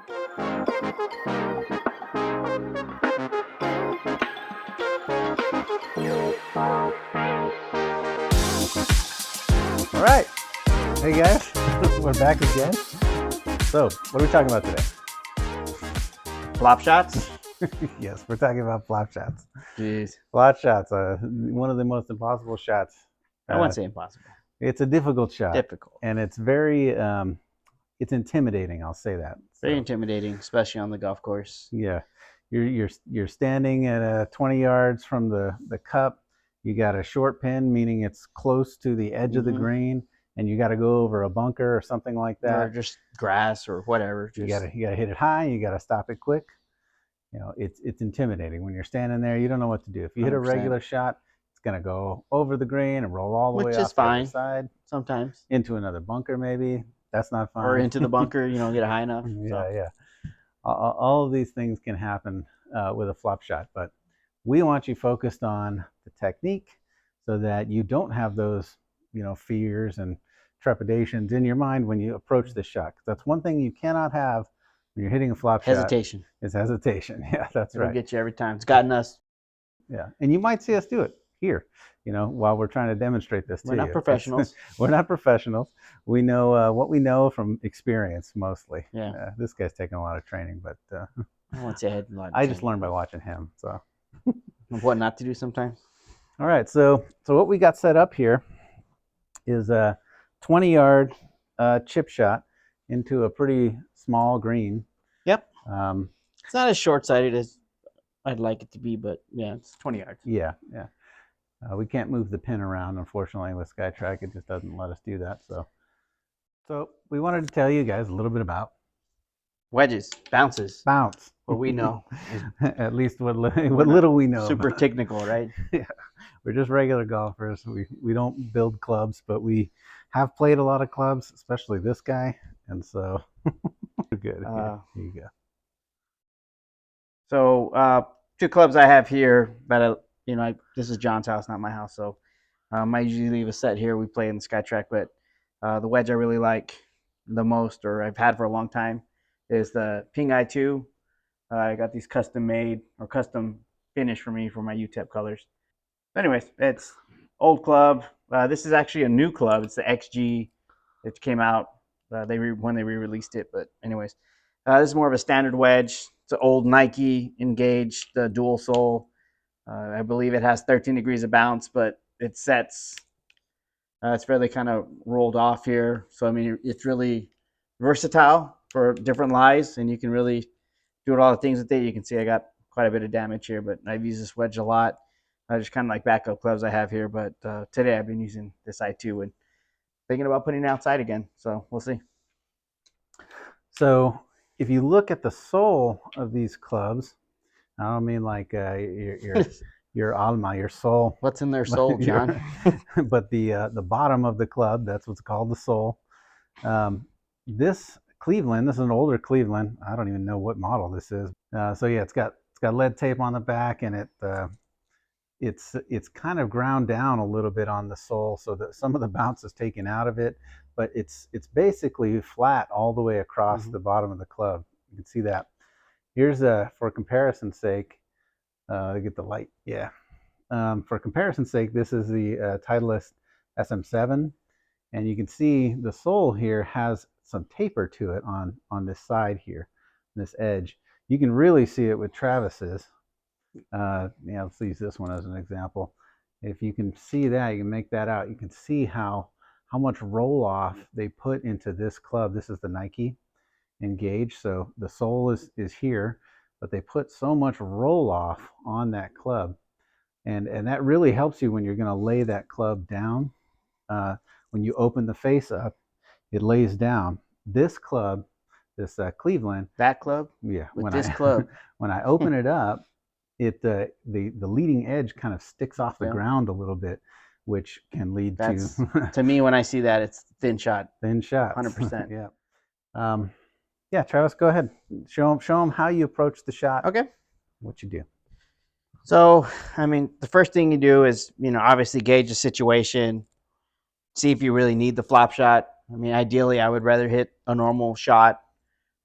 All right. Hey guys, we're back again. So, what are we talking about today? Flop shots? Yes, we're talking about flop shots. Jeez. Flop shots, one of the most impossible shots. I wouldn't say impossible. It's a difficult shot. Difficult. And it's very, it's intimidating, I'll say that. Very intimidating, especially on the golf course. Yeah. You're standing at 20 yards from the cup. You got a short pin, meaning it's close to the edge of the green, and you got to go over a bunker or something like that. Or just grass or whatever. You gotta hit it high. You gotta stop it quick. You know, it's intimidating when you're standing there. You don't know what to do. If you hit a 100%. regular shot, it's gonna go over the green and roll all the way Which off is fine. the other side. Sometimes. Into another bunker, maybe. That's not fun. Or into the bunker, you don't get it high enough. Yeah. All of these things can happen with a flop shot, but we want you focused on the technique so that you don't have those, fears and trepidations in your mind when you approach this shot. 'Cause that's one thing you cannot have when you're hitting a flop shot. Hesitation. Is hesitation. Yeah, that's right. It'll get you every time. It's gotten us. Yeah, and you might see us do it here, while we're trying to demonstrate this to you. We're not professionals. We're not professionals. We know what we know from experience mostly. Yeah. This guy's taking a lot of training, but I won't say I had a lot of I just training. learned by watching him. So What not to do sometimes. all right, so what we got set up here is a 20-yard chip shot into a pretty small green. Yep. It's not as short-sighted as I'd like it to be, but yeah, it's 20 yards. Yeah. We can't move the pin around, unfortunately, with SkyTrack. It just doesn't let us do that. So we wanted to tell you guys a little bit about Wedges, bounces. bounce. What we know. At least what little we know. Super technical, right? Yeah. We're just regular golfers. We don't build clubs, but we have played a lot of clubs, especially this guy, and so good. Here you go. So two clubs I have here, but this is John's house, not my house. So I usually leave a set here. We play in the SkyTrack, but the wedge I really like the most, or I've had for a long time, is the Ping Eye 2. I got these custom made or custom finished for me for my UTEP colors. Anyways, it's old club. This is actually a new club. It's the XG. It came out when they re-released it. But anyways, this is more of a standard wedge. It's an old Nike engaged dual sole. I believe it has 13 degrees of bounce, but it sets. It's fairly kind of rolled off here. So, I mean, it's really versatile for different lies, and you can really do all the things with it. You can see I got quite a bit of damage here, but I've used this wedge a lot. Just kind of like backup clubs I have here, but today I've been using this I2 and thinking about putting it outside again. So we'll see. So if you look at the sole of these clubs, I don't mean like your alma, your soul. What's in their soul, John? But the bottom of the club, that's what's called the sole. This Cleveland, this is an older Cleveland. I don't even know what model this is. So yeah, it's got lead tape on the back, and it's kind of ground down a little bit on the sole, so that some of the bounce is taken out of it, but it's basically flat all the way across the bottom of the club. You can see that. Here's for comparison's sake, get the light. Yeah. For comparison's sake, this is the Titleist SM7, and you can see the sole here has some taper to it on this side here, this edge. You can really see it with Travis's. Let's use this one as an example. If you can see that, you can make that out. You can see how much roll off they put into this club. This is the Nike Engage, so the sole is here, but they put so much roll off on that club, and that really helps you when you're going to lay that club down. When you open the face up, it lays down. This club, this Cleveland, that club, yeah. Club, when I open it up, the leading edge kind of sticks off the ground a little bit, which can lead to me, when I see that, it's thin shot. 100%. Yeah. Yeah, Travis, go ahead. Show them how you approach the shot. Okay. What you do. So, I mean, the first thing you do is, obviously gauge the situation, see if you really need the flop shot. I mean, ideally, I would rather hit a normal shot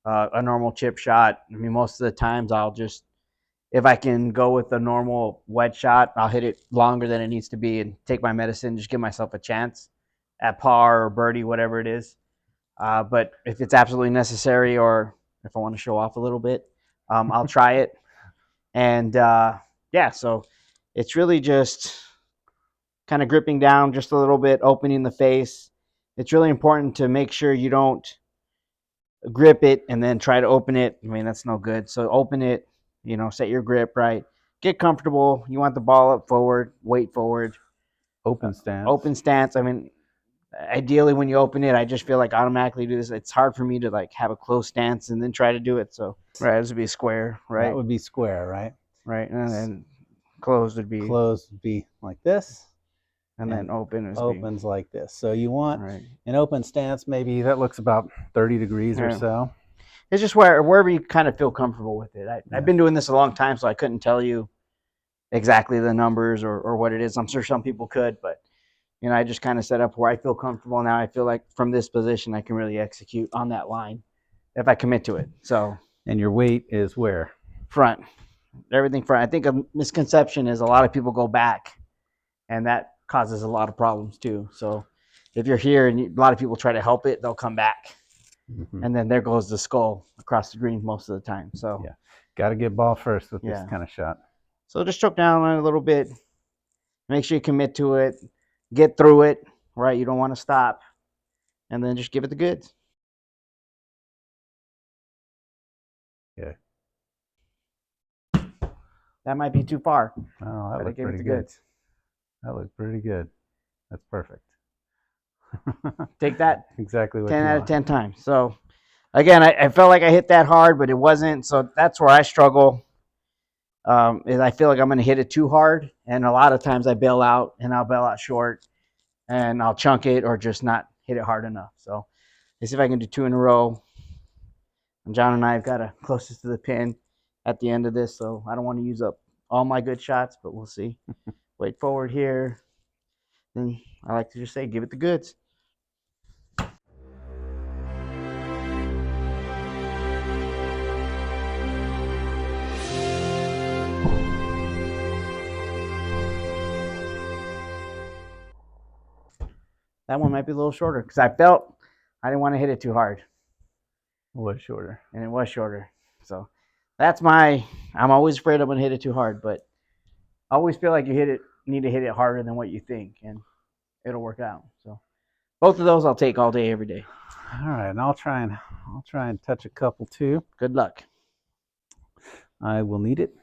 a normal chip shot. I mean, most of the times I'll just, if I can go with a normal wedge shot, I'll hit it longer than it needs to be and take my medicine, just give myself a chance at par or birdie, whatever it is. But if it's absolutely necessary or if I want to show off a little bit, I'll try it. And yeah, so it's really just kind of gripping down just a little bit, opening the face. It's really important to make sure you don't grip it and then try to open it. I mean, that's no good. So open it, set your grip right. Get comfortable. You want the ball up forward, weight forward. Open stance. Open stance. I mean, ideally when you open it, I just feel like automatically do this. It's hard for me to like have a closed stance and then try to do it. So right, this would be square, right? That would be square, right? Right, and then closed would be like this, and then opens like this. So you want an open stance, maybe that looks about 30 degrees or so. It's just wherever you kind of feel comfortable with it. I've been doing this a long time, so I couldn't tell you exactly the numbers or what it is. I'm sure some people could, but I just kind of set up where I feel comfortable. Now I feel like from this position I can really execute on that line if I commit to it. So, and your weight is where? Front. Everything front. I think a misconception is a lot of people go back, and that causes a lot of problems too. So if you're here and a lot of people try to help it, they'll come back. And then there goes the skull across the green most of the time. So yeah, got to get ball first with this kind of shot. So just choke down on it a little bit. Make sure you commit to it. Get through it, right? You don't want to stop. And then just give it the goods. Yeah. That might be too far. Oh, that looked pretty good. That looked pretty good. That's perfect. Take that. Exactly what 10 out of 10 times. So again, I felt like I hit that hard, but it wasn't. So that's where I struggle. Is I feel like I'm going to hit it too hard, and a lot of times I bail out, and I'll bail out short, and I'll chunk it or just not hit it hard enough. So let's see if I can do 2 in a row. And John and I have got a closest to the pin at the end of this, so I don't want to use up all my good shots, but we'll see. Weight forward here. Then I like to just say, give it the goods. That one might be a little shorter because I felt I didn't want to hit it too hard. It was shorter. And it was shorter. So that's I'm always afraid I'm going to hit it too hard, but I always feel like you need to hit it harder than what you think, and it'll work out. So both of those I'll take all day, every day. All right, and I'll try and touch a couple too. Good luck. I will need it.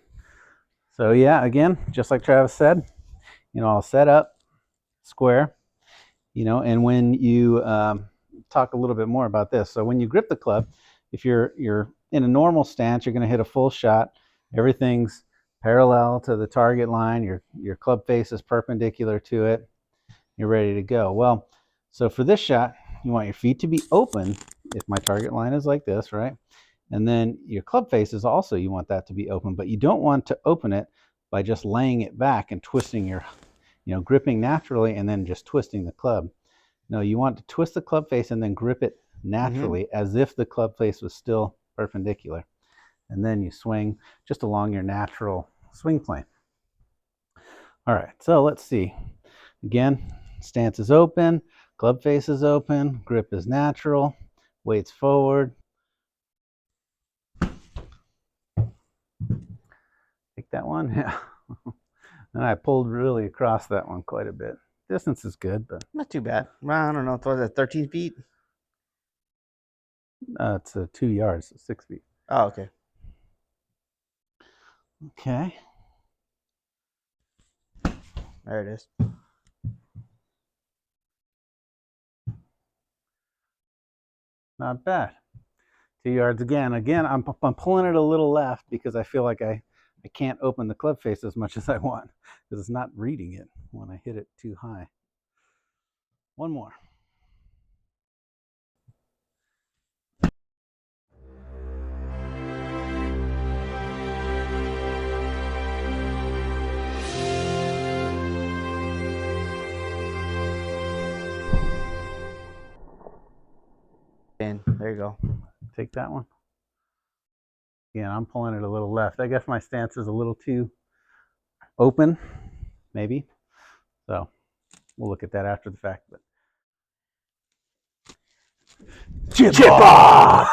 So yeah, again, just like Travis said, I'll set up square, and when you talk a little bit more about this. So when you grip the club, if you're in a normal stance, you're going to hit a full shot. Everything's parallel to the target line. Your club face is perpendicular to it. You're ready to go. Well, so for this shot, you want your feet to be open if my target line is like this, right? And then your club face is also, you want that to be open, but you don't want to open it by just laying it back and twisting your, gripping naturally and then just twisting the club. No, you want to twist the club face and then grip it naturally as if the club face was still perpendicular. And then you swing just along your natural swing plane. All right, so let's see. Again, stance is open, club face is open, grip is natural, weight's forward. Take that one, yeah. And I pulled really across that one quite a bit. Distance is good, but not too bad. Well, I don't know. Was it 13 feet? It's 2 yards, so 6 feet. Oh, okay. Okay. There it is. Not bad. 2 yards again. Again, I'm pulling it a little left because I feel like I can't open the club face as much as I want because it's not reading it when I hit it too high. One more. And there you go. Take that one. Again, I'm pulling it a little left. I guess my stance is a little too open, maybe. So we'll look at that after the fact. But chip off!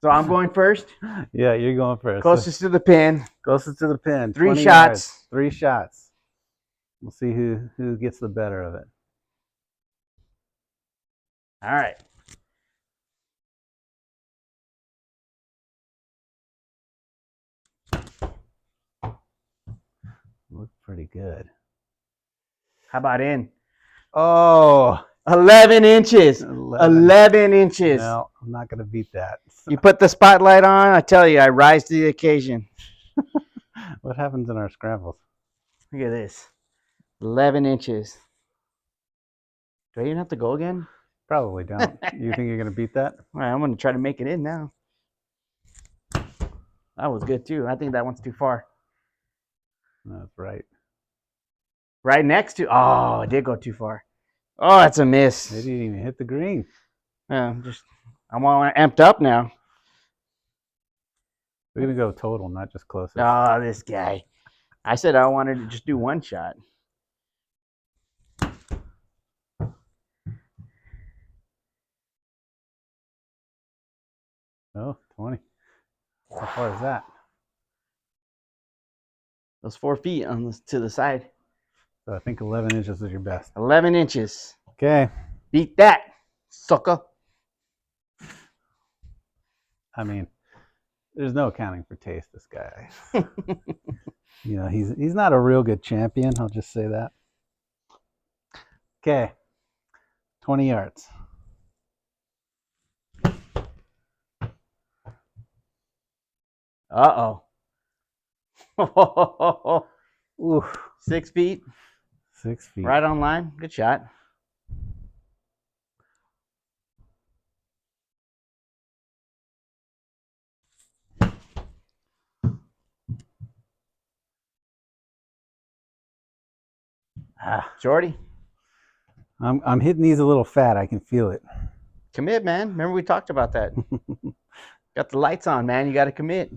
So I'm going first. Yeah, you're going first. Closest to the pin. Closest to the pin. 3 shots. Yards, 3 shots. We'll see who gets the better of it. All right. Look pretty good. How about in? Oh, 11 inches. 11 inches. No, I'm not going to beat that. You put the spotlight on, I tell you, I rise to the occasion. What happens in our scrambles? Look at this. 11 inches. Do I even have to go again? Probably don't. You think you're going to beat that? All right, I'm going to try to make it in now. That was good, too. I think that one's too far. That's right. Right next to... Oh, it did go too far. Oh, that's a miss. They didn't even hit the green. I'm all amped up now. We're going to go total, not just closest. Oh, this guy. I said I wanted to just do one shot. Oh, 20. How far is that? Those 4 feet to the side. So I think 11 inches is your best. 11 inches. Okay. Beat that, sucker. I mean, there's no accounting for taste, this guy. You know, he's not a real good champion. I'll just say that. Okay. 20 yards. Uh-oh. Ooh. 6 feet. 6 feet. Right on line. Good shot. Shorty. I'm hitting these a little fat. I can feel it. Commit, man. Remember we talked about that. Got the lights on, man. You got to commit.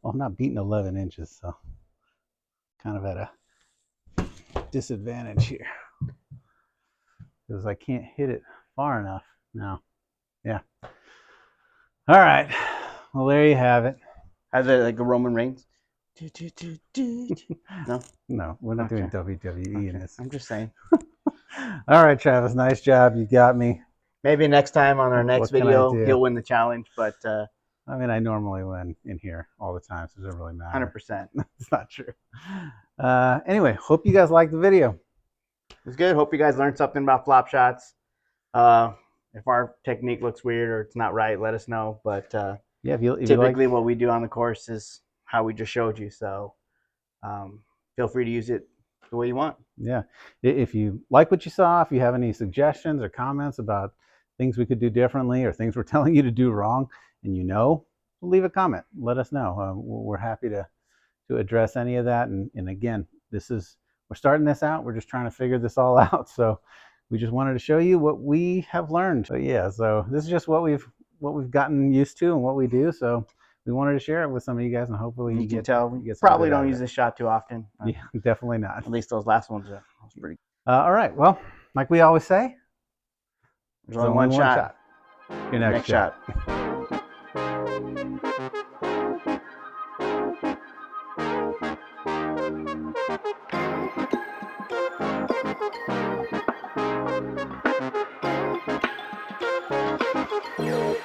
Well, I'm not beating 11 inches, so kind of at a disadvantage here because I can't hit it far enough now. Yeah. All right. Well, there you have it. How's it like a Roman Reigns? No? No, we're not doing WWE in this. I'm just saying. All right, Travis. Nice job. You got me. Maybe next time on our next video, he'll win the challenge. But I mean, I normally win in here all the time, so it doesn't really matter. 100%. It's not true. Anyway, hope you guys liked the video. It was good. Hope you guys learned something about flop shots. If our technique looks weird or it's not right, let us know. But yeah, if typically what we do on the course is how we just showed you. So feel free to use it the way you want. Yeah. If you like what you saw, if you have any suggestions or comments about things we could do differently or things we're telling you to do wrong, and leave a comment. Let us know. We're happy to address any of that. And again, we're starting this out. We're just trying to figure this all out. So we just wanted to show you what we have learned. So yeah, so this is just what we've gotten used to and what we do. So we wanted to share it with some of you guys, and hopefully you can tell. You probably don't use this shot too often. Yeah, definitely not. At least those last ones are pretty. All right. Well, like we always say, there's only one shot. Your next shot. You